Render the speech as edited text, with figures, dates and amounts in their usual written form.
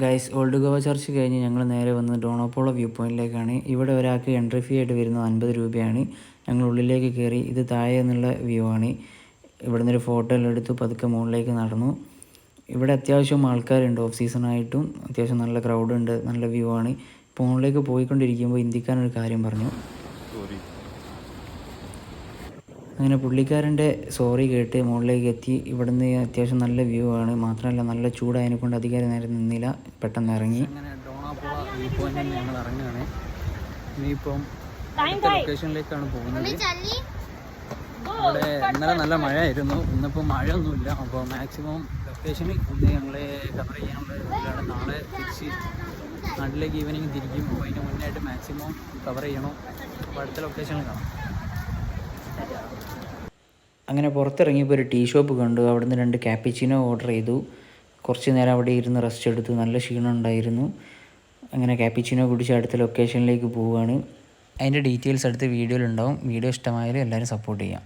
Guys, old Goa church കഴിഞ്ഞ് ഞങ്ങൾ നേരെ വന്നത് ഡോണോപോളോ വ്യൂ പോയിന്റിലേക്കാണ്. ഇവിടെ ഒരാൾക്ക് എൻട്രി ഫീ ആയിട്ട് വരുന്നത് 50 രൂപയാണ്. ഞങ്ങൾ ഉള്ളിലേക്ക് കയറി. ഇത് താഴെ നിന്നുള്ള വ്യൂ ആണ്. ഇവിടെ നിന്നൊരു ഫോട്ടോ എല്ലാം എടുത്ത് പതുക്കെ മുകളിലേക്ക് നടന്നു. ഇവിടെ അത്യാവശ്യം ആൾക്കാരുണ്ട്. ഓഫ് സീസണായിട്ടും അത്യാവശ്യം നല്ല ക്രൗഡ് ഉണ്ട്. നല്ല വ്യൂ ആണ്. ഇപ്പോൾ മുകളിലേക്ക് പോയിക്കൊണ്ടിരിക്കുമ്പോൾ ഇന്ത്യക്കാരനൊരു കാര്യം പറഞ്ഞു. അങ്ങനെ പുള്ളിക്കാരൻ്റെ സോറി കേട്ട് മുകളിലേക്ക് എത്തി. ഇവിടുന്ന് അത്യാവശ്യം നല്ല വ്യൂ ആണ്. മാത്രമല്ല നല്ല ചൂടായതിനെ കൊണ്ട് അധികം നേരം നിന്നില്ല, പെട്ടെന്ന് ഇറങ്ങി. അങ്ങനെ ഡോണാപോള വ്യൂ പോയിന്റിൽ ഞങ്ങൾ ഇറങ്ങുകയാണ്. ഇനിയിപ്പം ലൊക്കേഷനിലേക്കാണ് പോകുന്നത്. ഇവിടെ ഇന്നലെ നല്ല മഴയായിരുന്നു, ഇന്നിപ്പോൾ മഴയൊന്നുമില്ല. അപ്പോൾ മാക്സിമം ലൊക്കേഷനിൽ ഇന്ന് ഞങ്ങളെ കവർ ചെയ്യാനുള്ള ഇതിലാണ്. നാളെ തിരിച്ച് നാട്ടിലേക്ക് ഈവനിങ് തിരിക്കും. അപ്പോൾ അതിന് മുന്നായിട്ട് മാക്സിമം കവർ ചെയ്യണം. അപ്പോൾ അടുത്ത ലൊക്കേഷനിൽ കാണാം. അങ്ങനെ പുറത്തിറങ്ങിയപ്പോൾ ഒരു ടീ ഷോപ്പ് കണ്ടു. അവിടുന്ന് 2 ക്യാപ്പിച്ചിനോ ഓർഡർ ചെയ്തു. കുറച്ച് നേരം അവിടെ ഇരുന്ന് റെസ്റ്റ് എടുത്തു. നല്ല ക്ഷീണം ഉണ്ടായിരുന്നു. അങ്ങനെ ക്യാപ്പിച്ചിനോ കുടിച്ച് അടുത്ത ലൊക്കേഷനിലേക്ക് പോവുകയാണ്. അതിൻ്റെ ഡീറ്റെയിൽസ് അടുത്ത വീഡിയോയിലുണ്ടാവും. വീഡിയോ ഇഷ്ടമായാലും എല്ലാവരും സപ്പോർട്ട് ചെയ്യാം.